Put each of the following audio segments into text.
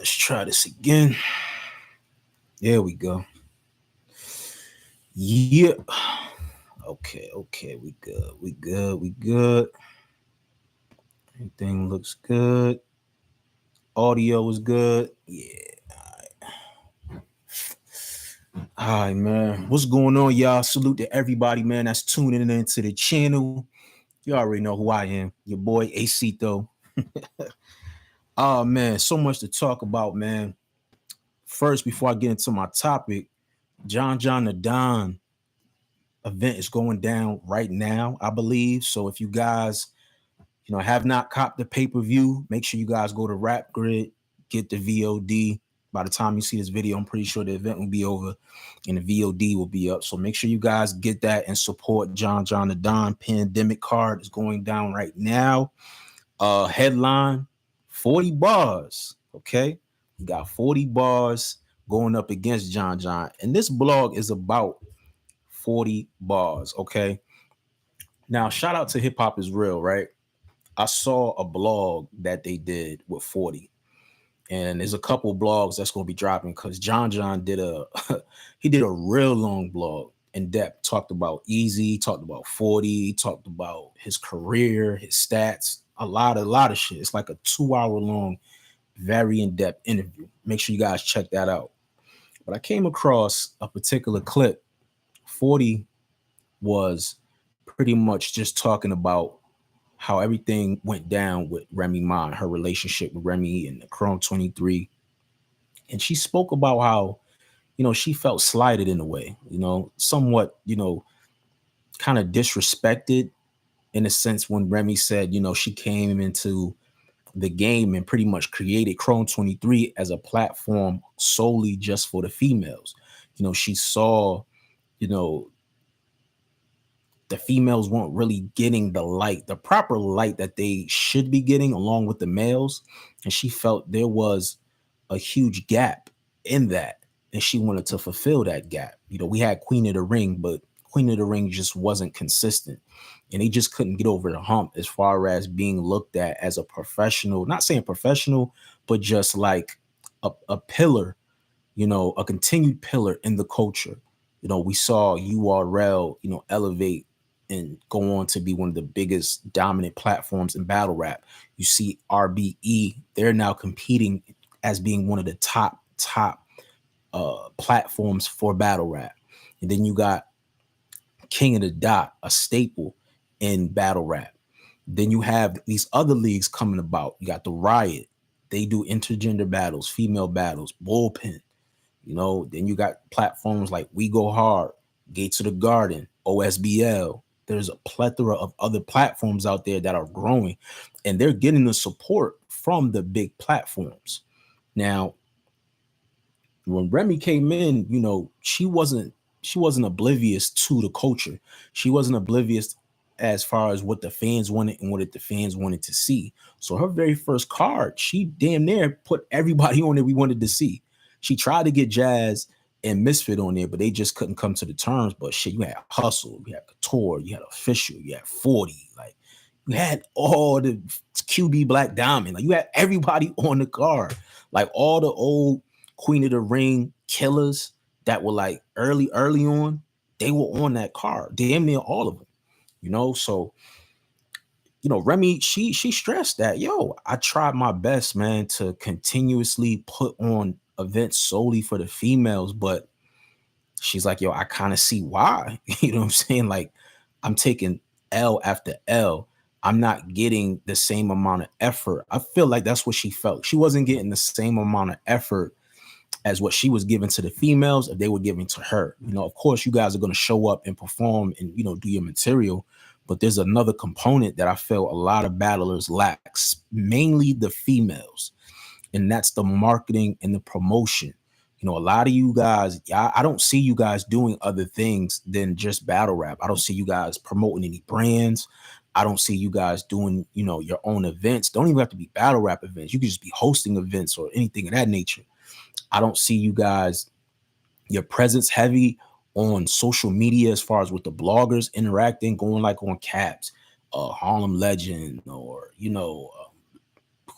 Let's try this again. There we go. Yeah. Okay. We good. We good. Everything looks good. Audio is good. Yeah. All right, man. What's going on, y'all? Salute to everybody, man, that's tuning into the channel. You already know who I am. Your boy Acito. Oh man, so much to talk about, man. First, before I get into my topic, John the Don event is going down right now, I believe. So if you guys, have not copped the pay-per-view, make sure you guys go to Rap Grid, get the VOD. By the time you see this video, I'm pretty sure the event will be over and the VOD will be up. So make sure you guys get that and support John the Don. Pandemic card is going down right now. Headline, 40 bars. Okay. You got 40 bars going up against John. And this blog is about 40 bars. Okay. Now, shout out to Hip Hop Is Real, right? I saw a blog that they did with 40. And there's a couple blogs that's going to be dropping because John did he did a real long blog in depth, talked about Easy, talked about 40, talked about his career, his stats, a lot of shit. It's like a 2-hour long, very in-depth interview. Make sure you guys check that out. But I came across a particular clip. 40 was pretty much just talking about how everything went down with Remy Ma, her relationship with Remy and the Chrome 23. And she spoke about how, she felt slighted in a way, somewhat, kind of disrespected in a sense when Remy said, she came into the game and pretty much created Chrome 23 as a platform solely just for the females. She saw, the females weren't really getting the proper light that they should be getting along with the males. And she felt there was a huge gap in that. And she wanted to fulfill that gap. We had Queen of the Ring, but Queen of the Ring just wasn't consistent. And they just couldn't get over the hump as far as being looked at as a professional, not saying professional, but just like a pillar, a continued pillar in the culture. We saw URL, elevate and go on to be one of the biggest dominant platforms in battle rap. You see RBE, they're now competing as being one of the top platforms for battle rap. And then you got King of the Dot, a staple in battle rap. Then you have these other leagues coming about. You got the Riot. They do intergender battles, female battles, bullpen. Then you got platforms like We Go Hard, Gates of the Garden, OSBL. There's a plethora of other platforms out there that are growing, and they're getting the support from the big platforms. Now, when Remy came in, she wasn't oblivious to the culture. She wasn't oblivious as far as what the fans wanted and what the fans wanted to see. So her very first card, she damn near put everybody on there we wanted to see. She tried to get Jazz and Misfit on there, but they just couldn't come to the terms. But shit, you had Hustle, you had Couture, you had Official, you had 40, like you had all the QB Black Diamond, like you had everybody on the card, like all the old Queen of the Ring killers that were like early on, they were on that card, damn near all of them, So, Remy, she stressed that, I tried my best, man, to continuously put on events solely for the females, but she's like, I kind of see why. You know what I'm saying? Like, I'm taking L after L. I'm not getting the same amount of effort. I feel like that's what she felt. She wasn't getting the same amount of effort as what she was giving to the females if they were giving to her. Of course, you guys are going to show up and perform and, do your material. But there's another component that I feel a lot of battlers lacks, mainly the females. And that's the marketing and the promotion. A lot of you guys, I don't see you guys doing other things than just battle rap. I don't see you guys promoting any brands. I don't see you guys doing, your own events. Don't even have to be battle rap events. You can just be hosting events or anything of that nature. I don't see you guys, your presence heavy on social media as far as with the bloggers interacting, going like on Caps, Harlem Legend, or,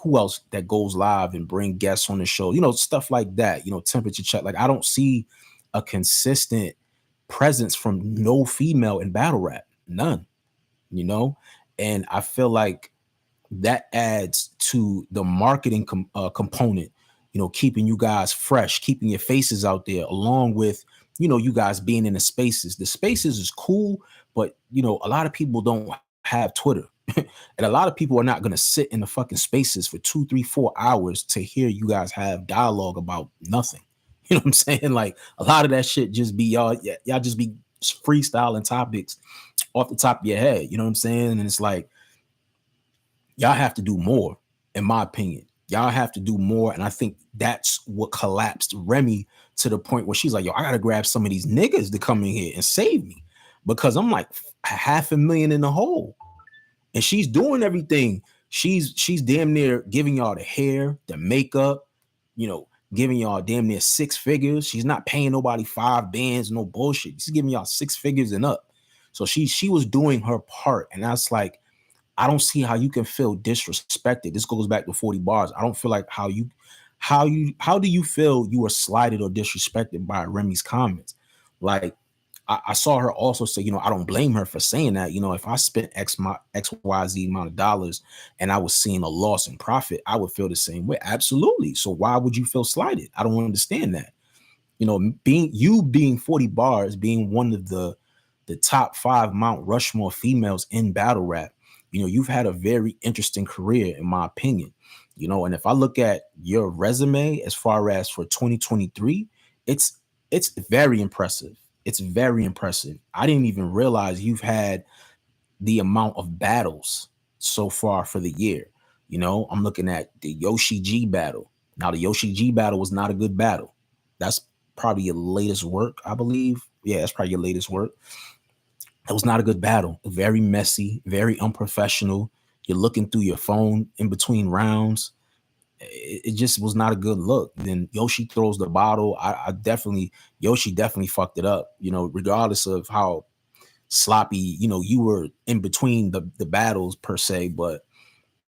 who else that goes live and bring guests on the show, stuff like that, temperature check. Like, I don't see a consistent presence from no female in battle rap, none, and I feel like that adds to the marketing component, keeping you guys fresh, keeping your faces out there, along with, you guys being in the spaces. The spaces is cool, but, a lot of people don't have Twitter. And a lot of people are not going to sit in the fucking spaces for 2, 3, 4 hours to hear you guys have dialogue about nothing. You know what I'm saying? Like, a lot of that shit just be y'all just be freestyling topics off the top of your head. You know what I'm saying? And it's like, y'all have to do more, in my opinion. Y'all have to do more. And I think that's what collapsed Remy to the point where she's like, yo, I got to grab some of these niggas to come in here and save me, because I'm like $500,000 in the hole. And she's doing everything. She's damn near giving y'all the hair, the makeup, giving y'all damn near 6 figures. She's not paying nobody 5 bands, no bullshit. She's giving y'all 6 figures and up. So she was doing her part. And that's like, I don't see how you can feel disrespected. This goes back to 40 bars. I don't feel like how do you feel you were slighted or disrespected by Remy's comments? Like, I saw her also say, I don't blame her for saying that. If I spent XYZ amount of dollars and I was seeing a loss in profit, I would feel the same way. Absolutely. So why would you feel slighted? I don't understand that. Being 40 bars, being one of the top 5 Mount Rushmore females in battle rap, you've had a very interesting career, in my opinion. And if I look at your resume as far as for 2023, it's very impressive. It's very impressive. I didn't even realize you've had the amount of battles so far for the year. I'm looking at the Yoshi G battle. Now, the Yoshi G battle was not a good battle. That's probably your latest work, I believe. Yeah, that's probably your latest work. It was not a good battle. Very messy, very unprofessional. You're looking through your phone in between rounds. It just was not a good look. Then Yoshi throws the bottle. Yoshi definitely fucked it up, regardless of how sloppy, you were in between the battles per se. But,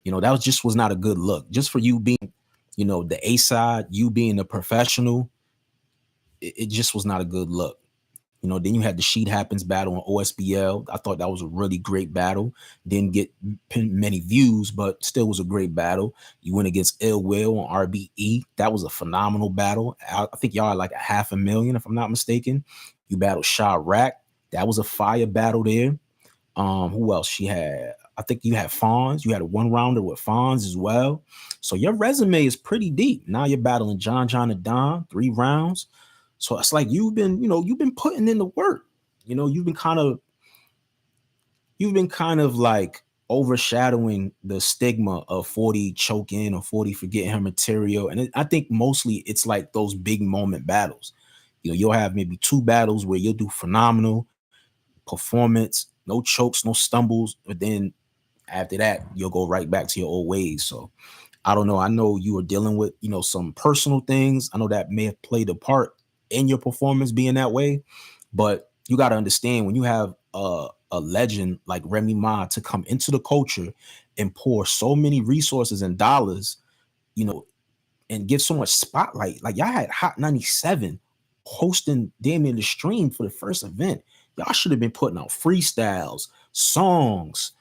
that was not a good look. Just for you being, the A side, you being a professional, it just was not a good look. Then you had the Sheet Happens battle on OSBL. I thought that was a really great battle. Didn't get many views, but still was a great battle. You went against Ill Will on RBE. That was a phenomenal battle. I think y'all are like $500,000, if I'm not mistaken. You battled Sha Rack. That was a fire battle there. Who else she had? I think you had Fonz. You had a 1-rounder with Fonz as well. So your resume is pretty deep. Now you're battling John and Don, 3 rounds. So it's like you've been putting in the work. You've been kind of like overshadowing the stigma of 40 choking or 40 forgetting her material. And I think mostly it's like those big moment battles. You'll have maybe 2 battles where you'll do phenomenal performance, no chokes, no stumbles, but then after that, you'll go right back to your old ways. So I don't know. I know you were dealing with, some personal things. I know that may have played a part in your performance being that way, but you got to understand, when you have a legend like Remy Ma to come into the culture and pour so many resources and dollars, and give so much spotlight. Like, y'all had Hot 97 hosting damn near the stream for the first event. Y'all should have been putting out freestyles, songs,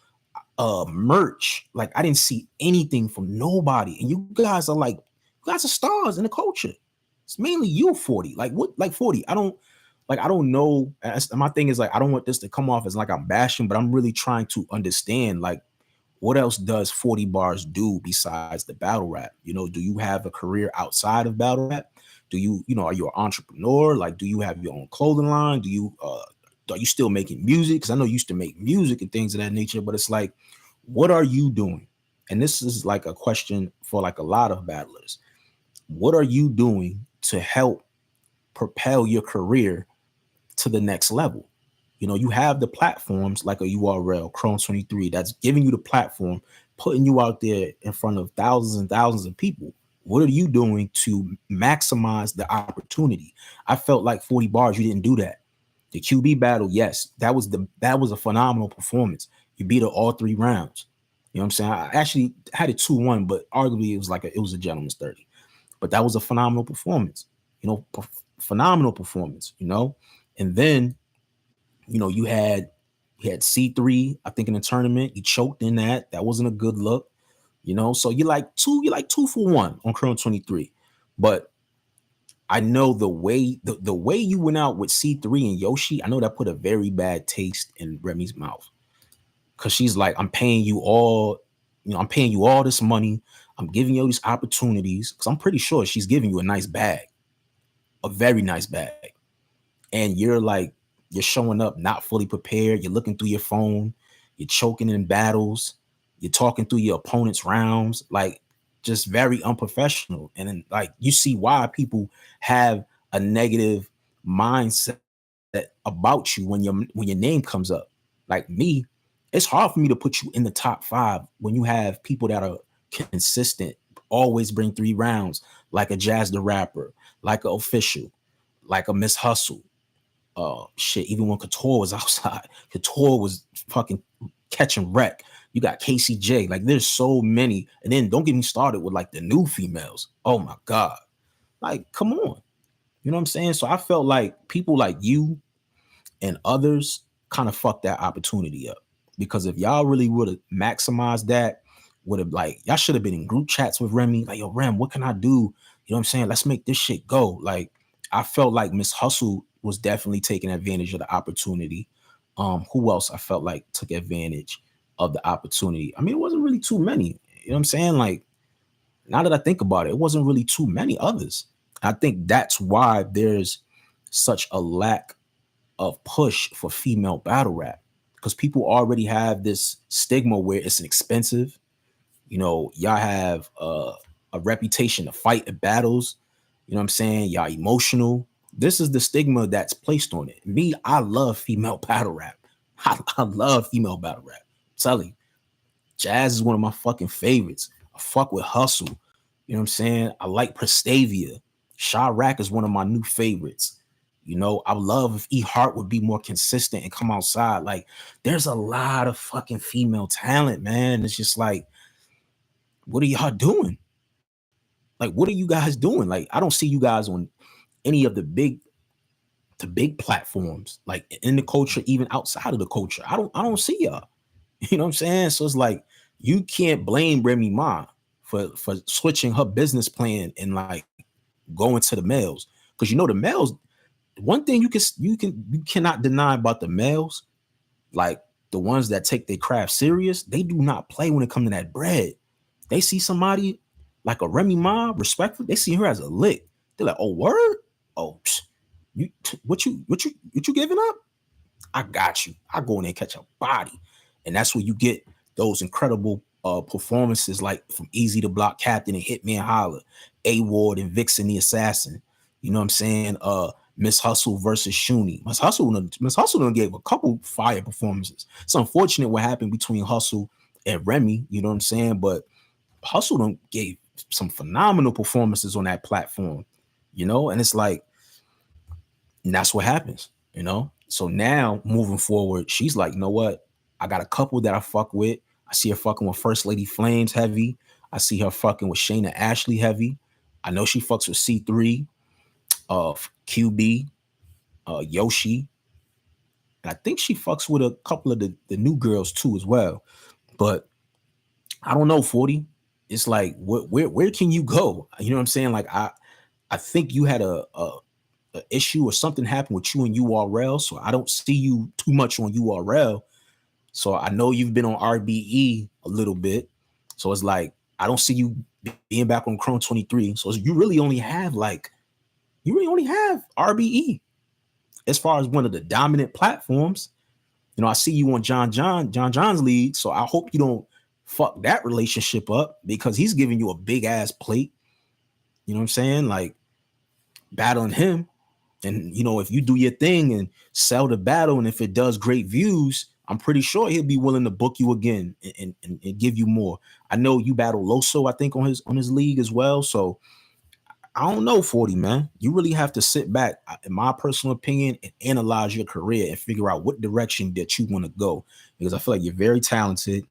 merch. Like, I didn't see anything from nobody. And you guys are stars in the culture. It's mainly you, 40. Like, what? Like, 40. I don't know. My thing is, like, I don't want this to come off as like I'm bashing, but I'm really trying to understand, like, what else does 40 bars do besides the battle rap? Do you have a career outside of battle rap? Do you, are you an entrepreneur? Like, do you have your own clothing line? Are you still making music? Because I know you used to make music and things of that nature, but it's like, what are you doing? And this is like a question for like a lot of battlers. What are you doing to help propel your career to the next level? You have the platforms like a URL, Chrome 23, that's giving you the platform, putting you out there in front of thousands and thousands of people. What are you doing to maximize the opportunity? I felt like 40 bars, you didn't do that. The QB battle, yes, that was a phenomenal performance. You beat her all 3 rounds. You know what I'm saying? I actually had it 2-1, but arguably it was a gentleman's 30. But that was a phenomenal performance. Phenomenal performance. And then you had C3, I think, in the tournament. You choked in that. That wasn't a good look. So you're like 2 for 1 on Chrome 23. But I know the way you went out with C3 and Yoshi, I know that put a very bad taste in Remy's mouth. Cause she's like, I'm paying you all this money. I'm giving you all these opportunities. Cause I'm pretty sure she's giving you a nice bag, a very nice bag. And you're showing up not fully prepared. You're looking through your phone. You're choking in battles. You're talking through your opponent's rounds. Like, just very unprofessional. And then, like, you see why people have a negative mindset about you when your name comes up. Like me, it's hard for me to put you in the top 5 when you have people that are consistent, always bring 3 rounds, like a Jazz the Rapper, like an Official, like a Miss Hustle. Even when Couture was outside, Couture was fucking catching wreck. You got KCJ. Like, there's so many. And then don't get me started with like the new females. Oh my God. Like, come on. You know what I'm saying? So I felt like people like you and others kind of fucked that opportunity up. Because if y'all really would have maximized that, y'all should have been in group chats with Remy. Like, yo, Rem, what can I do? You know what I'm saying? Let's make this shit go. Like, I felt like Miss Hustle was definitely taking advantage of the opportunity. Who else I felt like took advantage of the opportunity? I mean, it wasn't really too many. You know what I'm saying? Like, now that I think about it, it wasn't really too many others. I think that's why there's such a lack of push for female battle rap, because people already have this stigma where it's expensive. Y'all have a reputation to fight at battles. You know what I'm saying? Y'all emotional. This is the stigma that's placed on it. Me, I love female battle rap. I love female battle rap. I'm telling you, Jazz is one of my fucking favorites. I fuck with Hustle. You know what I'm saying? I like Prestavia. Chirac is one of my new favorites. I would love if E Hart would be more consistent and come outside. Like, there's a lot of fucking female talent, man. It's just like, what are y'all doing? Like, what are you guys doing? Like, I don't see you guys on any of the big platforms, like in the culture, even outside of the culture. I don't see y'all. You know what I'm saying? So it's like, you can't blame Remy Ma for switching her business plan and like going to the males. Because the males, one thing you cannot deny about the males, like the ones that take their craft serious, they do not play when it comes to that bread. They see somebody like a Remy Ma, respectful, they see her as a lick. They're like, oh, word? Oh, what you giving up? I got you. I go in there and catch a body. And that's where you get those incredible performances, like from Easy to Block Captain and Hitman Holler, A-Ward and Vixen the Assassin. You know what I'm saying? Miss Hustle versus Shuni. Miss Hustle done gave a couple fire performances. It's unfortunate what happened between Hustle and Remy, you know what I'm saying? But Hustle done gave some phenomenal performances on that platform, and it's like, and that's what happens. So now moving forward, she's like, you know what? I got a couple that I fuck with. I see her fucking with First Lady Flames heavy. I see her fucking with Shayna Ashley heavy. I know she fucks with C3, QB, Yoshi. And I think she fucks with a couple of the new girls too as well. But I don't know, 40. It's like, where can you go? You know what I'm saying? Like, I think you had a issue or something happened with you and URL. So I don't see you too much on URL. So I know you've been on RBE a little bit. So it's like, I don't see you being back on Chrome 23. So you really only have RBE as far as one of the dominant platforms. I see you on John John's league. So I hope you don't fuck that relationship up, because he's giving you a big ass plate. You know what I'm saying? Like, battling him. And, if you do your thing and sell the battle, and if it does great views, I'm pretty sure he'll be willing to book you again and give you more. I know you battle Loso, I think, on his league as well. So I don't know, 40, man. You really have to sit back, in my personal opinion, and analyze your career and figure out what direction that you want to go. Because I feel like you're very talented.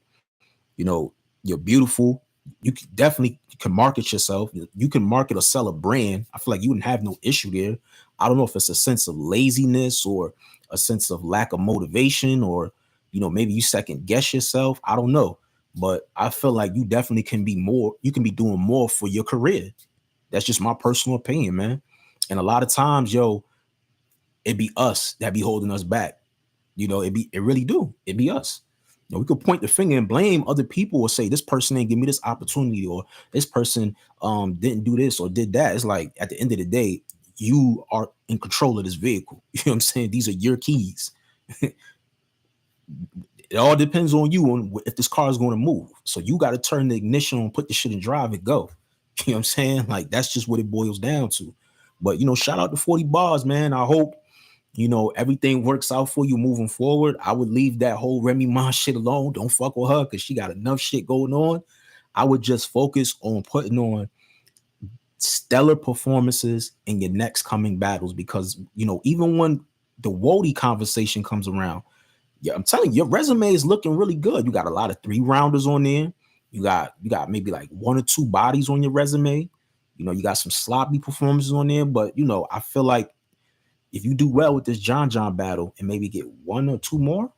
You know, you're beautiful. You can definitely can market yourself. You can market or sell a brand. I feel like you wouldn't have no issue there. I don't know if it's a sense of laziness or a sense of lack of motivation, or maybe you second guess yourself. I don't know, but I feel like you definitely can be more. You can be doing more for your career. That's just my personal opinion, man. And a lot of times, it be us that be holding us back. It really do. It be us. We could point the finger and blame other people or say this person didn't give me this opportunity, or this person didn't do this or did that. It's like at the end of the day, you are in control of this vehicle. You know what I'm saying? These are your keys. It all depends on you on if this car is going to move. So you got to turn the ignition on, put the shit in drive and go. You know what I'm saying? Like that's just what it boils down to. But shout out to 40 bars, man. I hope everything works out for you moving forward. I would leave that whole Remy Ma shit alone. Don't fuck with her because she got enough shit going on. I would just focus on putting on stellar performances in your next coming battles, because even when the Wody conversation comes around, yeah, I'm telling you, your resume is looking really good. You got a lot of 3-rounders on there. You got maybe like 1 or 2 bodies on your resume. You got some sloppy performances on there, but I feel like if you do well with this John battle and maybe get 1 or 2 more,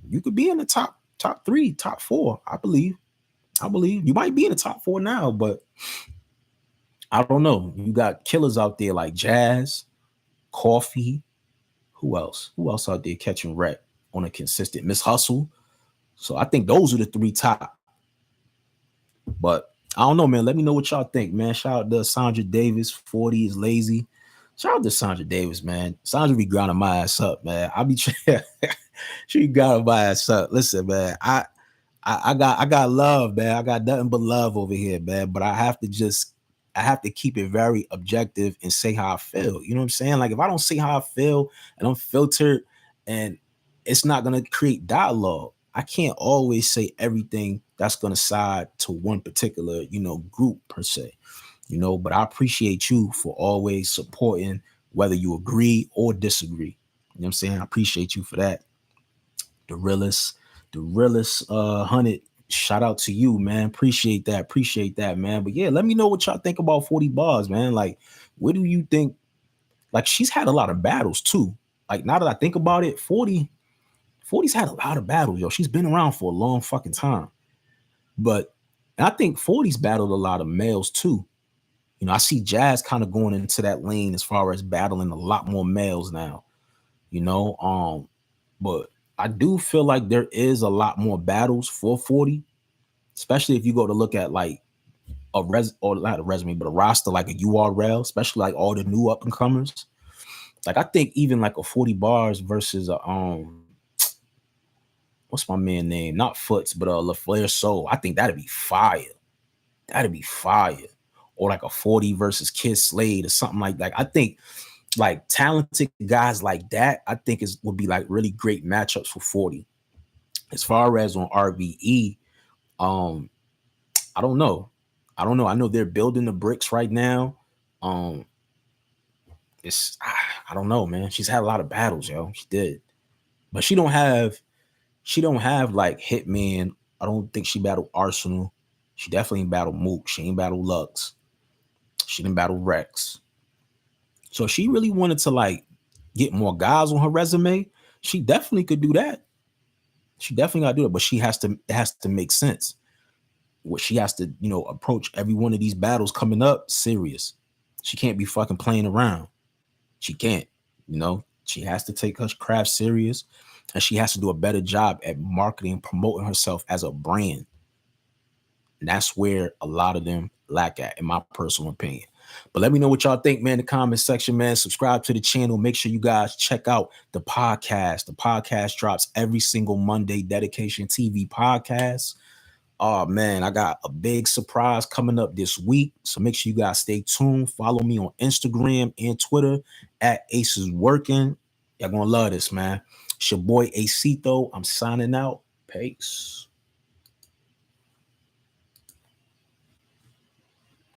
you could be in the top 3, top 4. I believe you might be in the top 4 now, but I don't know. You got killers out there like Jazz, Coffee. Who else? Who else out there catching wreck on a consistent Miss Hustle? So I think those are the 3 top. But I don't know, man. Let me know what y'all think, man. Shout out to Sandra Davis. 40 is lazy. Shout out to Sandra Davis, man. Sandra be grinding my ass up, man. I be trying. She be grinding my ass up. Listen, man. I got love, man. I got nothing but love over here, man. But I have to keep it very objective and say how I feel. You know what I'm saying? Like if I don't say how I feel and I'm filtered, and it's not gonna create dialogue. I can't always say everything that's gonna side to one particular, group per se. But I appreciate you for always supporting, whether you agree or disagree. You know what I'm saying? I appreciate you for that. The realest 100. Shout out to you, man. Appreciate that, man. But yeah, let me know what y'all think about 40 bars, man. Like, what do you think? Like, she's had a lot of battles too. Like, now that I think about it, 40's had a lot of battles, yo. She's been around for a long fucking time. But I think 40's battled a lot of males too. I see Jazz kind of going into that lane as far as battling a lot more males now. But I do feel like there is a lot more battles for 40, especially if you go to look at like not a resume, but a roster like a URL, especially like all the new up and comers. Like I think even like a 40 bars versus a what's my man name? Not Foots, but LaFleur Soul. I think that'd be fire. That'd be fire. Or like a 40 versus Kid Slade or something like that. I think like talented guys like that, I think would be like really great matchups for 40. As far as on RBE, I don't know. I know they're building the bricks right now. I don't know, man. She's had a lot of battles, yo. She did. But she don't have like Hitman. I don't think she battled Arsenal. She definitely ain't battled Mook. She ain't battled Lux. She didn't battle Rex. So if she really wanted to like get more guys on her resume, she definitely could do that. She definitely got to do it, but it has to make sense. What she has to, approach every one of these battles coming up serious. She can't be fucking playing around. She can't, she has to take her craft serious, and she has to do a better job at marketing and promoting herself as a brand. And that's where a lot of them lack at, in my personal opinion. But let me know what y'all think, man, in the comment section, man. Subscribe to the channel. Make sure you guys check out the podcast. The podcast drops every single Monday, Dedication TV podcast. Oh, man, I got a big surprise coming up this week. So make sure you guys stay tuned. Follow me on Instagram and Twitter at Aces Working. Y'all gonna love this, man. It's your boy Acito. I'm signing out. Peace.